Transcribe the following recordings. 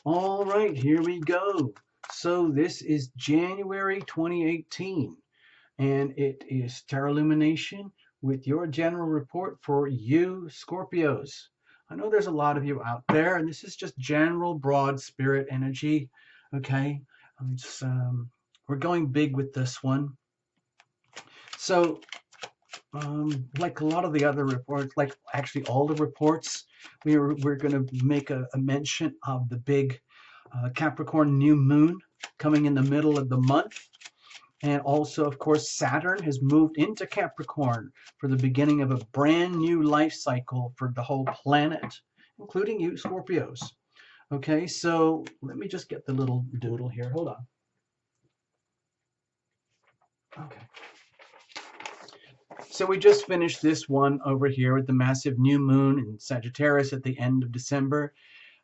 All right, here we go. So this is January 2018, and it is Tarot Illumination with your general report for you Scorpios. I know there's a lot of you out there, and this is just general broad spirit energy. Okay, it's, we're going big with this one. So like a lot of the other reports, like actually all the reports, we're going to make a mention of the big Capricorn new moon coming in the middle of the month. And also, of course, Saturn has moved into Capricorn for the beginning of a brand new life cycle for the whole planet, including you Scorpios. Okay, so let me just get the little doodle here. Hold on. Okay. So we just finished this one over here with the massive new moon in Sagittarius at the end of December.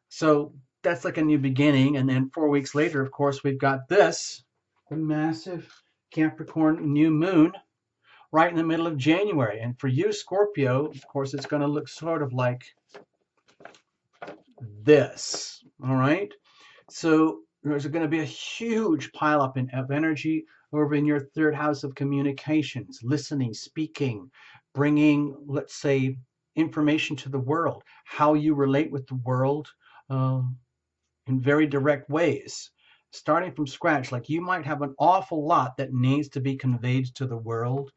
So that's like a new beginning. And then 4 weeks later, of course, we've got this, the massive Capricorn new moon right in the middle of January. And for you, Scorpio, of course, it's going to look sort of like this. All right. So there's going to be a huge pileup of energy over in your third house of communications, listening, speaking, bringing, let's say, information to the world, how you relate with the world in very direct ways, starting from scratch. Like you might have an awful lot that needs to be conveyed to the world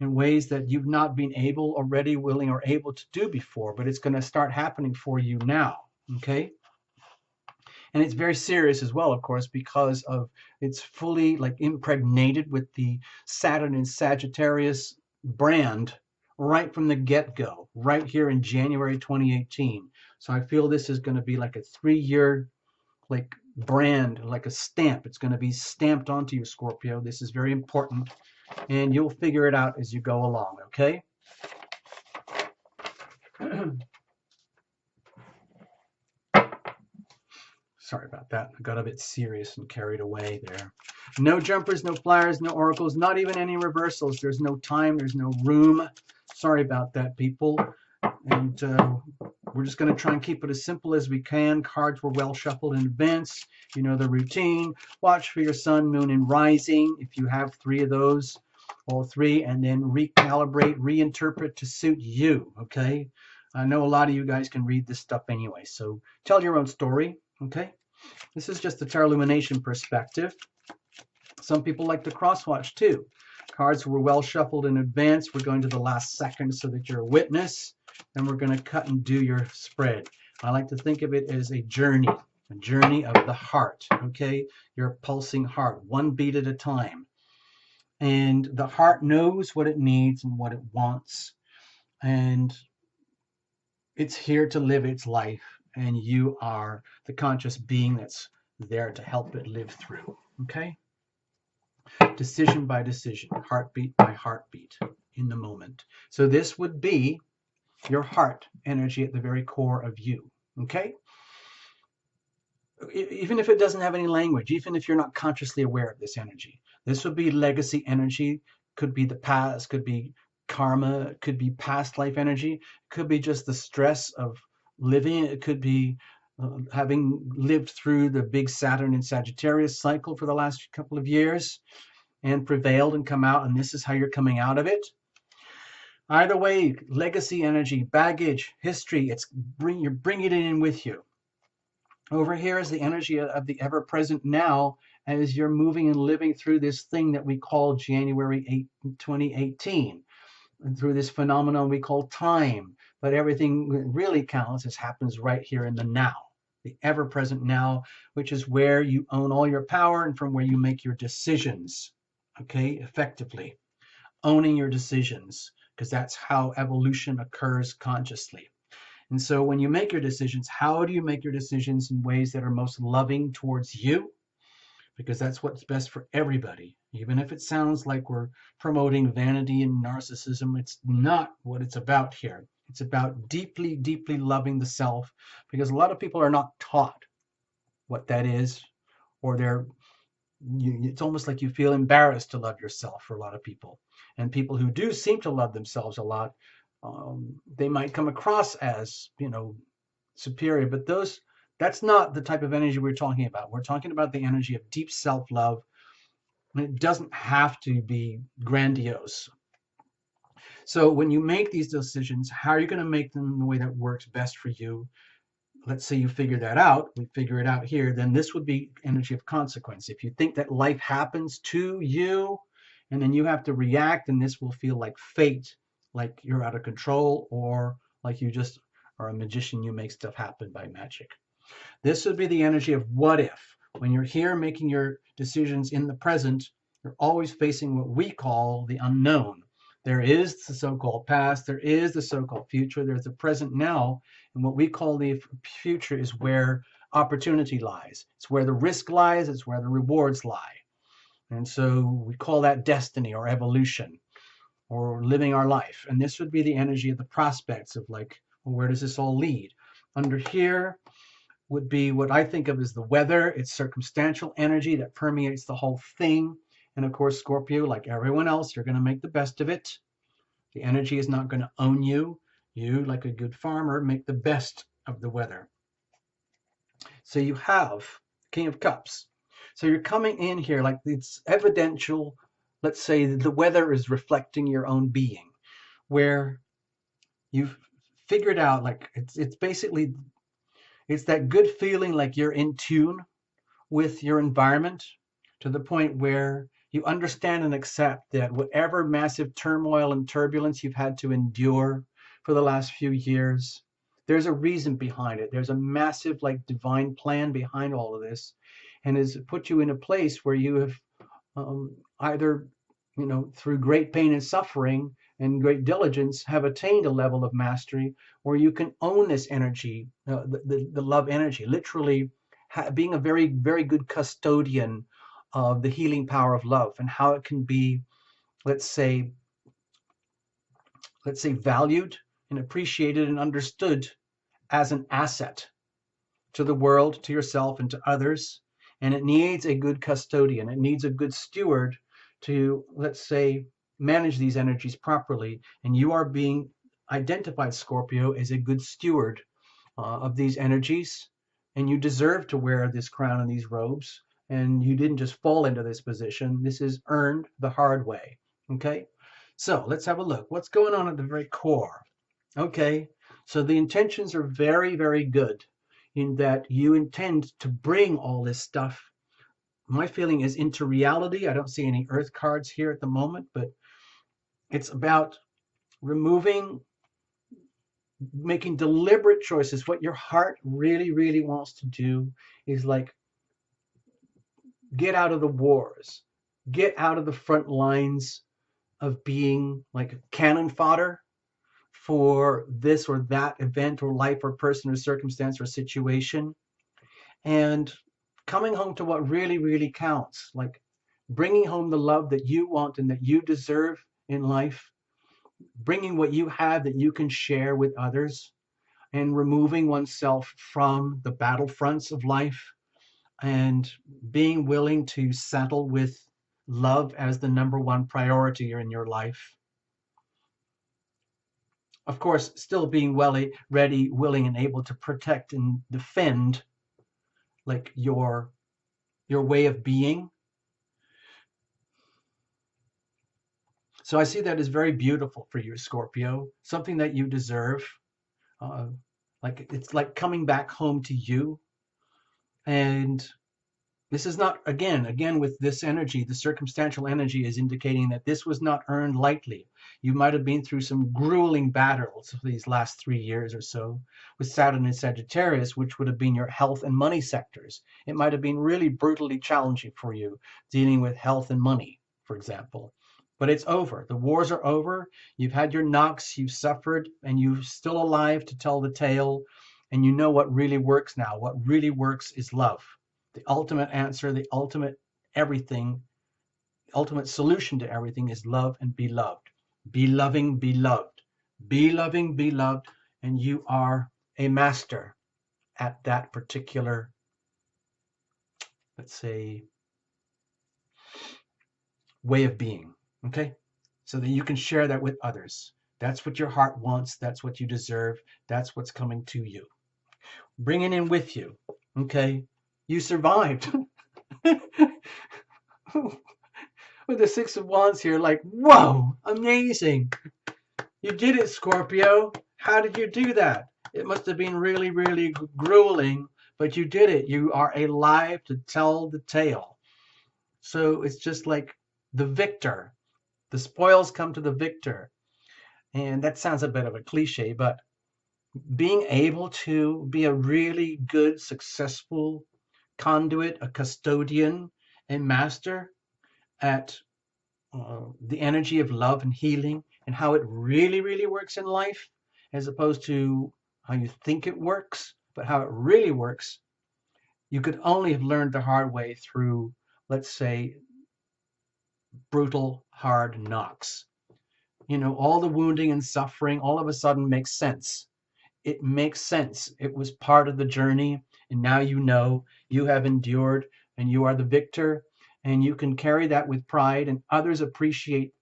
in ways that you've not been able, already willing, or able to do before, but it's going to start happening for you now. Okay. And it's very serious as well, of course, because of it's fully like impregnated with the Saturn and Sagittarius brand right from the get-go, right here in January 2018. So I feel this is going to be like a 3-year like brand, like a stamp. It's going to be stamped onto you, Scorpio. This is very important, and you'll figure it out as you go along, okay? Sorry about that. I got a bit serious and carried away there. No jumpers, no flyers, no oracles, not even any reversals. There's no time, there's no room. Sorry about that, people. And we're just going to try and keep it as simple as we can. Cards were well shuffled in advance. You know the routine. Watch for your sun, moon, and rising. If you have 3 of those, all 3, and then recalibrate, reinterpret to suit you, okay? I know a lot of you guys can read this stuff anyway, so tell your own story, okay? This is just the Tarot Illumination perspective. Some people like to crosswatch too. Cards were well shuffled in advance. We're going to the last second so that you're a witness, and we're going to cut and do your spread. I like to think of it as a journey of the heart, okay? Your pulsing heart, one beat at a time. And the heart knows what it needs and what it wants. And it's here to live its life. And you are the conscious being that's there to help it live through, okay? Decision by decision, heartbeat by heartbeat in the moment. So this would be your heart energy at the very core of you, okay? Even if it doesn't have any language, even if you're not consciously aware of this energy, this would be legacy energy, could be the past, could be karma, could be past life energy, could be just the stress of living, it could be having lived through the big Saturn and Sagittarius cycle for the last couple of years and prevailed and come out, and this is how you're coming out of it. Either way, legacy energy, baggage, history, you're bringing it in with you. Over here is the energy of the ever-present now as you're moving and living through this thing that we call January 8, 2018, and through this phenomenon we call time. But everything that really counts happens right here in the now, the ever-present now, which is where you own all your power and from where you make your decisions, okay, effectively. Owning your decisions, because that's how evolution occurs consciously. And so when you make your decisions, how do you make your decisions in ways that are most loving towards you? Because that's what's best for everybody. Even if it sounds like we're promoting vanity and narcissism, it's not what it's about here. It's about deeply, deeply loving the self, because a lot of people are not taught what that is, or it's almost like you feel embarrassed to love yourself for a lot of people. And people who do seem to love themselves a lot, they might come across as, superior, but that's not the type of energy we're talking about. We're talking about the energy of deep self-love, and it doesn't have to be grandiose. So when you make these decisions, how are you going to make them in the way that works best for you? Let's say you figure that out, we figure it out here, then this would be energy of consequence. If you think that life happens to you and then you have to react, and this will feel like fate, like you're out of control, or like you just are a magician, you make stuff happen by magic. This would be the energy of what if. When you're here making your decisions in the present, you're always facing what we call the unknown. There is the so-called past, there is the so-called future, there's the present now, and what we call the future is where opportunity lies. It's where the risk lies, it's where the rewards lie. And so we call that destiny or evolution or living our life. And this would be the energy of the prospects of like, well, where does this all lead? Under here would be what I think of as the weather. It's circumstantial energy that permeates the whole thing. And of course, Scorpio, like everyone else, you're going to make the best of it. The energy is not going to own you. You, like a good farmer, make the best of the weather. So you have King of Cups. So you're coming in here like it's evidential. Let's say the weather is reflecting your own being, where you've figured out like it's basically it's that good feeling like you're in tune with your environment to the point where you understand and accept that whatever massive turmoil and turbulence you've had to endure for the last few years, there's a reason behind it. There's a massive like divine plan behind all of this, and has put you in a place where you have either, through great pain and suffering and great diligence, have attained a level of mastery where you can own this energy, the love energy, literally being a very, very good custodian of the healing power of love and how it can be, let's say valued and appreciated and understood as an asset to the world, to yourself, and to others. And it needs a good custodian. It needs a good steward to, let's say, manage these energies properly. And you are being identified, Scorpio, as a good steward of these energies. And you deserve to wear this crown and these robes. And you didn't just fall into this position. This is earned the hard way. Okay? So let's have a look. What's going on at the very core? Okay, so the intentions are very, very good in that you intend to bring all this stuff. My feeling is into reality. I don't see any earth cards here at the moment, but it's about making deliberate choices. What your heart really, really wants to do is like get out of the wars, get out of the front lines of being like cannon fodder for this or that event or life or person or circumstance or situation, and coming home to what really, really counts, like bringing home the love that you want and that you deserve in life, bringing what you have that you can share with others, and removing oneself from the battlefronts of life and being willing to settle with love as the number one priority in your life. Of course, still being ready, willing, and able to protect and defend like your way of being. So I see that as very beautiful for you, Scorpio, something that you deserve. Like it's like coming back home to you. And this is not, again, with this energy, the circumstantial energy is indicating that this was not earned lightly. You might have been through some grueling battles these last 3 years or so with Saturn and Sagittarius, which would have been your health and money sectors. It might have been really brutally challenging for you dealing with health and money, for example. But it's over. The wars are over. You've had your knocks, you've suffered, and you're still alive to tell the tale. And you know what really works now. What really works is love. The ultimate answer, the ultimate everything, ultimate solution to everything is love and be loved. Be loving, be loved. Be loving, be loved, and you are a master at that particular, let's say, way of being, okay? So that you can share that with others. That's what your heart wants. That's what you deserve. That's what's coming to you. Bring it in with you. Okay? You survived. With the Six of Wands here, like, whoa, amazing. You did it, Scorpio. How did you do that? It must have been really, really grueling, but you did it. You are alive to tell the tale. So it's just like the victor. The spoils come to the victor. And that sounds a bit of a cliche, but being able to be a really good, successful conduit, a custodian, a master at the energy of love and healing and how it really, really works in life, as opposed to how you think it works, but how it really works, you could only have learned the hard way through, let's say, brutal, hard knocks. You know, all the wounding and suffering all of a sudden makes sense. It makes sense. It was part of the journey, and now you know you have endured and you are the victor, and you can carry that with pride, and others appreciate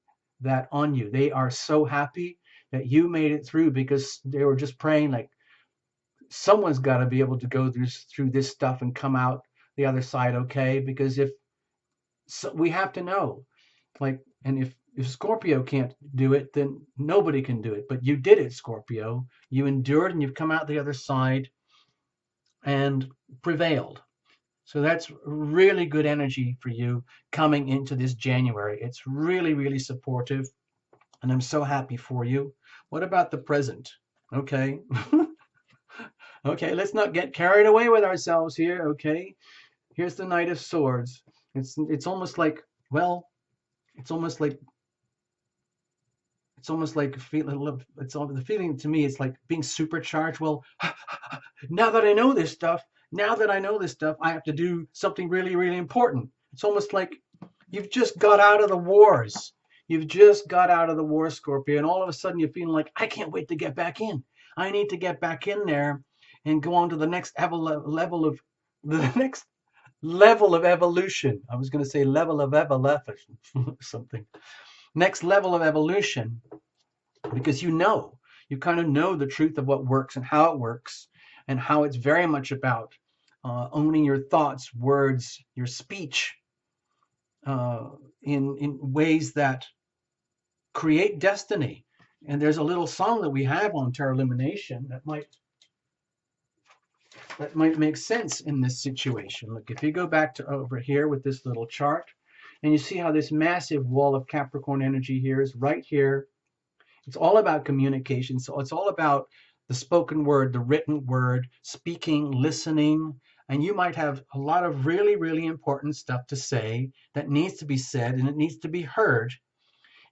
that on you. They are so happy that you made it through because they were just praying, like, someone's got to be able to go through this stuff and come out the other side okay. Because if so, we have to know, like, and if Scorpio can't do it, then nobody can do it. But you did it, Scorpio. You endured and you've come out the other side and prevailed. So that's really good energy for you coming into this January. It's really, really supportive, and I'm so happy for you. What about the present? Okay. Okay, let's not get carried away with ourselves here, okay? Here's the Knight of Swords. It's almost like, well, it's almost like it's all the feeling to me. It's like being supercharged. Well, now that I know this stuff, I have to do something really, really important. It's almost like you've just got out of the wars. You've just got out of the war, Scorpio, and all of a sudden you're feeling like, I can't wait to get back in. I need to get back in there and go on to the next level of the next level of evolution. I was going to say level of evolution, something. Next level of evolution, because you kind of know the truth of what works and how it works, and how it's very much about owning your thoughts, words, your speech in ways that create destiny. And there's a little song that we have on Tarot Lumination that might make sense in this situation. Look, if you go back to over here with this little chart, and you see how this massive wall of Capricorn energy here is right here. It's all about communication. So it's all about the spoken word, the written word, speaking, listening. And you might have a lot of really, really important stuff to say that needs to be said and it needs to be heard.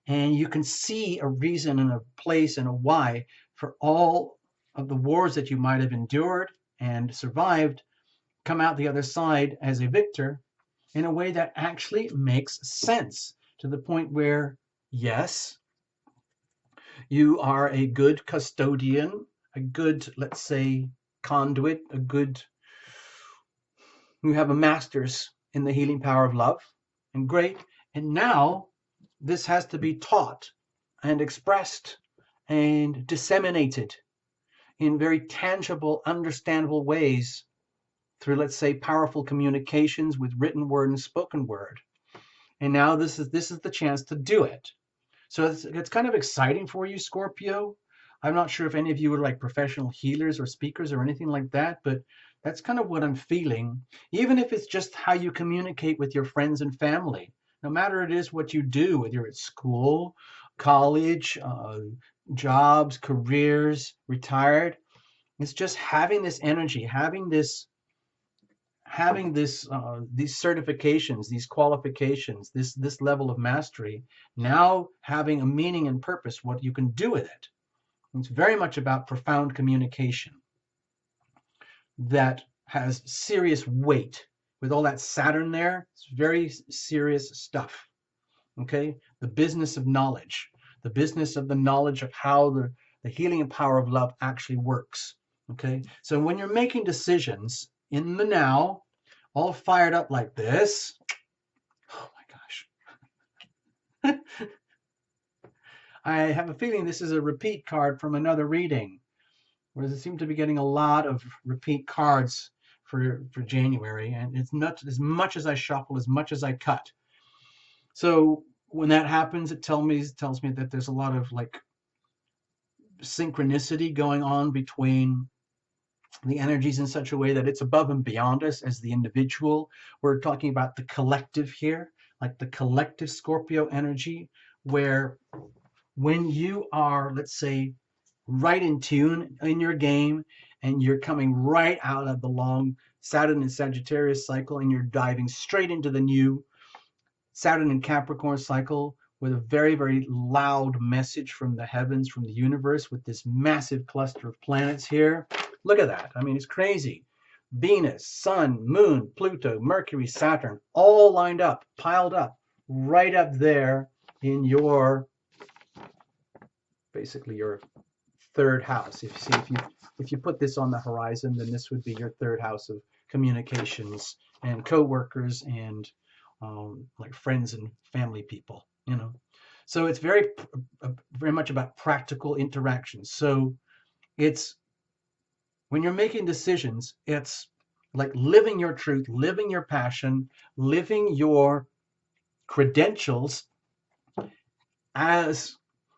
And you can see a reason and a place and a why for all of the wars that you might have endured and survived, come out the other side as a victor in a way that actually makes sense, to the point where, yes, you are a good custodian, a good, let's say, conduit, you have a master's in the healing power of love, and great. And now this has to be taught and expressed and disseminated in very tangible, understandable ways through, let's say, powerful communications with written word and spoken word. And now this is the chance to do it. So it's kind of exciting for you, Scorpio. I'm not sure if any of you are like professional healers or speakers or anything like that, but that's kind of what I'm feeling. Even if it's just how you communicate with your friends and family, no matter it is what you do, whether you're at school, college, jobs, careers, retired, it's just having this energy, having this these certifications, these qualifications, this level of mastery, now having a meaning and purpose, what you can do with it. It's very much about profound communication that has serious weight. With all that Saturn there, it's very serious stuff. Okay, the business of knowledge, the business of the knowledge of how the healing and power of love actually works. Okay, so when you're making decisions in the now, all fired up like this, oh my gosh. I have a feeling this is a repeat card from another reading. whereas I seem to be getting a lot of repeat cards for January, and it's not as much as I shuffle, as much as I cut. So when that happens, it tells me that there's a lot of like synchronicity going on between the energies in such a way that it's above and beyond us as the individual. We're talking about the collective here, like the collective Scorpio energy, where when you are, let's say, right in tune in your game and you're coming right out of the long Saturn and Sagittarius cycle and you're diving straight into the new Saturn and Capricorn cycle with a very, very loud message from the heavens, from the universe, with this massive cluster of planets here. Look at that. I mean, it's crazy. Venus, Sun, Moon, Pluto, Mercury, Saturn, all lined up, piled up, right up there in your, basically your third house. If you put this on the horizon, then this would be your third house of communications and co-workers and like friends and family people, you know. So it's very much about practical interactions. So it's when you're making decisions, it's like living your truth, living your passion, living your credentials as,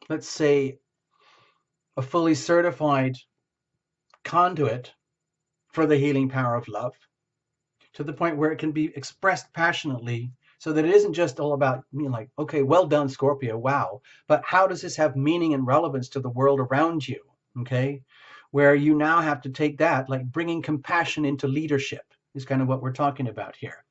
let's say, a fully certified conduit for the healing power of love, to the point where it can be expressed passionately, so that it isn't just all about, you know, like, okay, well done, Scorpio, wow, but how does this have meaning and relevance to the world around you? Okay, where you now have to take that, like bringing compassion into leadership is kind of what we're talking about here.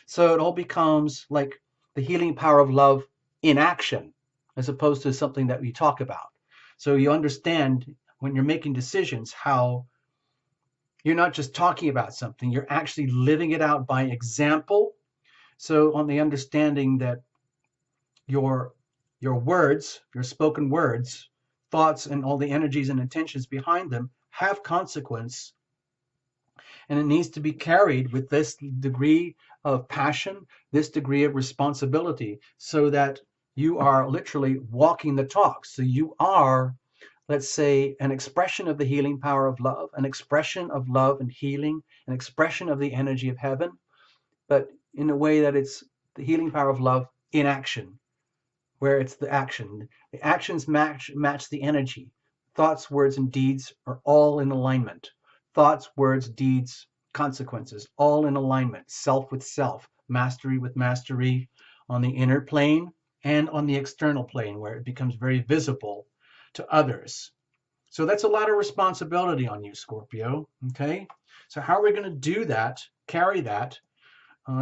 So it all becomes like the healing power of love in action, as opposed to something that we talk about. So you understand when you're making decisions how you're not just talking about something, you're actually living it out by example. So on the understanding that your words, your spoken words, thoughts, and all the energies and intentions behind them have consequence, and it needs to be carried with this degree of passion, this degree of responsibility, so that you are literally walking the talk. So you are, let's say, an expression of the healing power of love, an expression of love and healing, an expression of the energy of heaven, but in a way that it's the healing power of love in action, where it's the action. The actions match the energy. Thoughts, words, and deeds are all in alignment. Thoughts, words, deeds, consequences, all in alignment. Self with self, mastery with mastery on the inner plane and on the external plane, where it becomes very visible to others. So that's a lot of responsibility on you, Scorpio. Okay, so how are we going to do that, carry that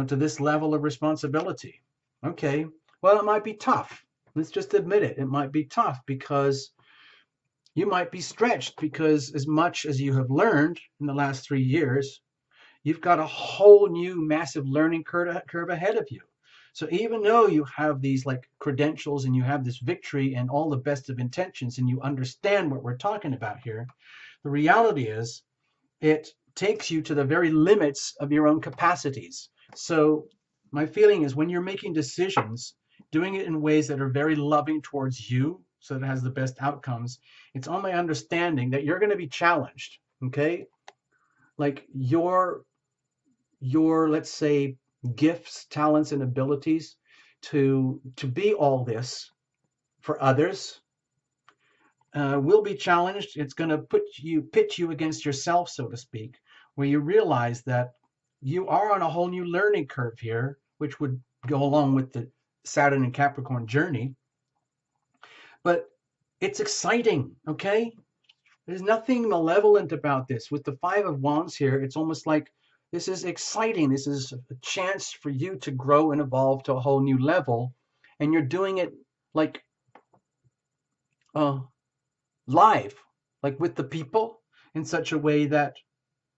to this level of responsibility? Okay, well, it might be tough. Let's just admit it. It might be tough because you might be stretched, because as much as you have learned in the last 3 years, you've got a whole new massive learning curve ahead of you. So even though you have these like credentials and you have this victory and all the best of intentions and you understand what we're talking about here, the reality is it takes you to the very limits of your own capacities. So my feeling is when you're making decisions, doing it in ways that are very loving towards you, so that it has the best outcomes, it's on my understanding that you're going to be challenged. Okay, like your let's say gifts, talents, and abilities to be all this for others will be challenged. It's going to pitch you against yourself, so to speak, where you realize that you are on a whole new learning curve here, which would go along with the Saturn and Capricorn journey. But it's exciting, okay? There's nothing malevolent about this. With the Five of Wands here, it's almost like this is exciting. This is a chance for you to grow and evolve to a whole new level. And you're doing it like live, like with the people, in such a way that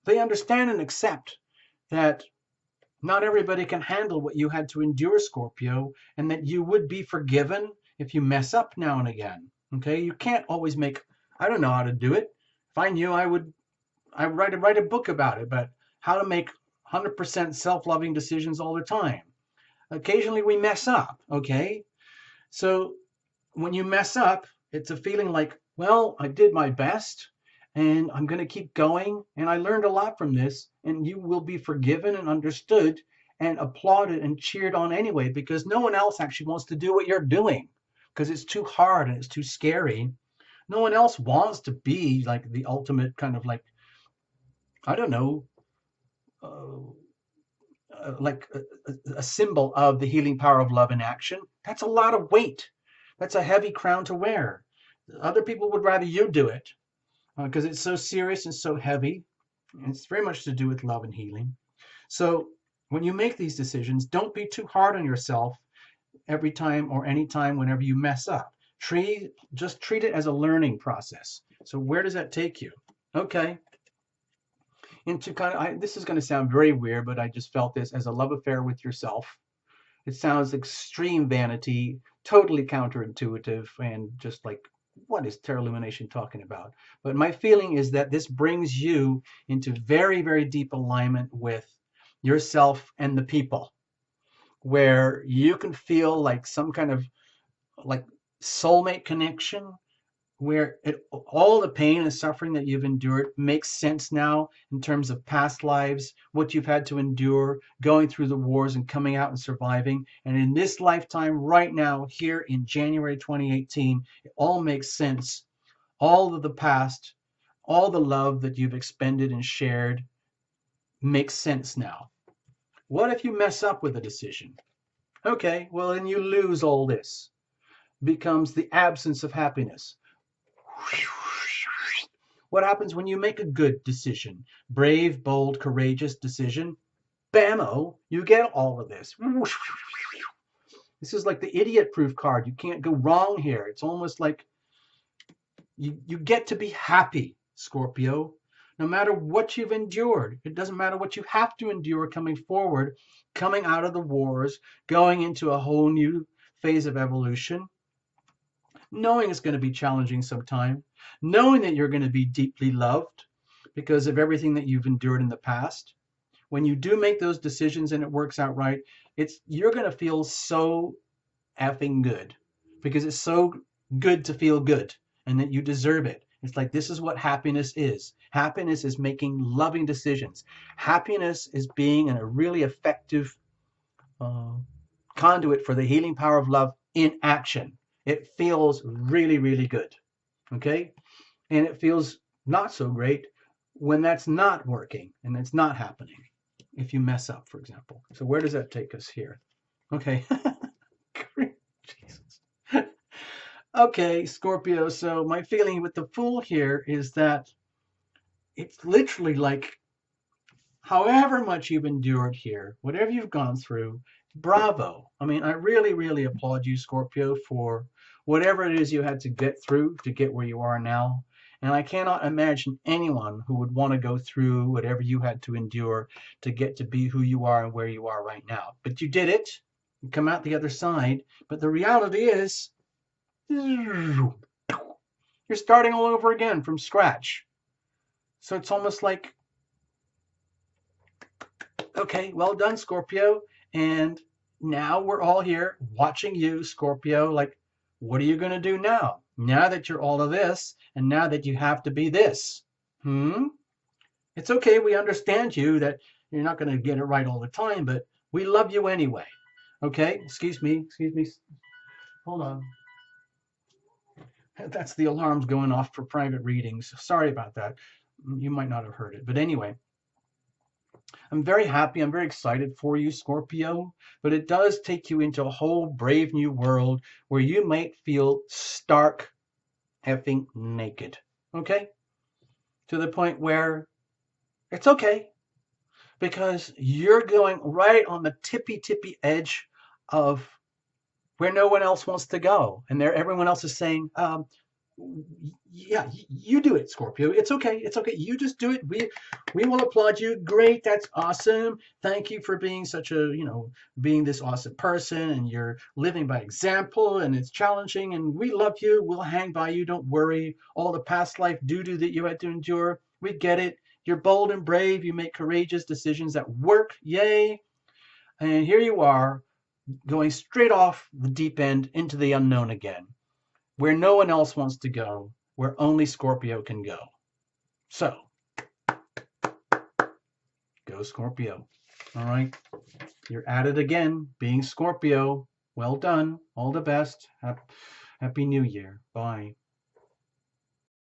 they understand and accept that not everybody can handle what you had to endure, Scorpio, and that you would be forgiven if you mess up now and again. Okay, you can't always make. I don't know how to do it. If I knew, I would write a book about it. But how to make 100% self-loving decisions all the time. Occasionally we mess up. Okay, so when you mess up, it's a feeling like, well, I did my best, and I'm going to keep going. And I learned a lot from this, and you will be forgiven and understood and applauded and cheered on anyway, because no one else actually wants to do what you're doing because it's too hard and it's too scary. No one else wants to be like the ultimate kind of like, I don't know, uh, like a symbol of the healing power of love in action. That's a lot of weight. That's a heavy crown to wear. Other people would rather you do it because it's so serious and so heavy. It's very much to do with love and healing. So when you make these decisions, don't be too hard on yourself every time or any time whenever you mess up. Just treat it as a learning process. So where does that take you? Okay, into this is going to sound very weird, but I just felt this as a love affair with yourself. It sounds extreme vanity, totally counterintuitive, and just like, what is Terra Illumination talking about? But my feeling is that this brings you into very, very deep alignment with yourself and the people, where you can feel like some kind of like soulmate connection, where all the pain and suffering that you've endured makes sense now in terms of past lives, what you've had to endure, going through the wars and coming out and surviving. And in this lifetime, right now, here in January 2018, it all makes sense. All of the past, all the love that you've expended and shared makes sense now. What if you mess up with a decision? Okay, well, then you lose all this. Becomes the absence of happiness. What happens when you make a good decision? Brave, bold, courageous decision. Bammo, you get all of this. This is like the idiot proof card. You can't go wrong here. It's almost like you get to be happy, Scorpio, no matter what you've endured. It doesn't matter what you have to endure coming forward, coming out of the wars, going into a whole new phase of evolution. Knowing it's going to be challenging sometime, knowing that you're going to be deeply loved because of everything that you've endured in the past. When you do make those decisions and it works out right, you're going to feel so effing good because it's so good to feel good and that you deserve it. It's like, this is what happiness is. Happiness is making loving decisions. Happiness is being in a really effective conduit for the healing power of love in action. It feels really, really good. Okay? And it feels not so great when that's not working and it's not happening. If you mess up, for example. So where does that take us here? Okay. Jesus. Okay, Scorpio. So my feeling with the Fool here is that it's literally like, however much you've endured here, whatever you've gone through, bravo. I mean, I really, really applaud you, Scorpio, for whatever it is you had to get through to get where you are now. And I cannot imagine anyone who would want to go through whatever you had to endure to get to be who you are and where you are right now. But you did it. You come out the other side. But the reality is, you're starting all over again from scratch. So it's almost like, okay, well done, Scorpio. And now we're all here watching you, Scorpio. Like, what are you going to do now? Now that you're all of this, and now that you have to be this? It's okay. We understand you that you're not going to get it right all the time, but we love you anyway. Okay? Excuse me. Hold on. That's the alarms going off for private readings. Sorry about that. You might not have heard it. But anyway, I'm very happy. I'm very excited for you, Scorpio. But it does take you into a whole brave new world where you might feel stark effing naked. Okay? To the point where it's okay. Because you're going right on the tippy edge of where no one else wants to go. And everyone else is saying, yeah, you do it, Scorpio. It's okay. It's okay. You just do it. We will applaud you. Great. That's awesome. Thank you for being such a, being this awesome person, and you're living by example, and it's challenging, and we love you. We'll hang by you. Don't worry. All the past life doo-doo that you had to endure, we get it. You're bold and brave. You make courageous decisions that work. Yay. And here you are going straight off the deep end into the unknown again, where no one else wants to go, where only Scorpio can go. So, go Scorpio. All right. You're at it again, being Scorpio. Well done. All the best. Happy New Year. Bye.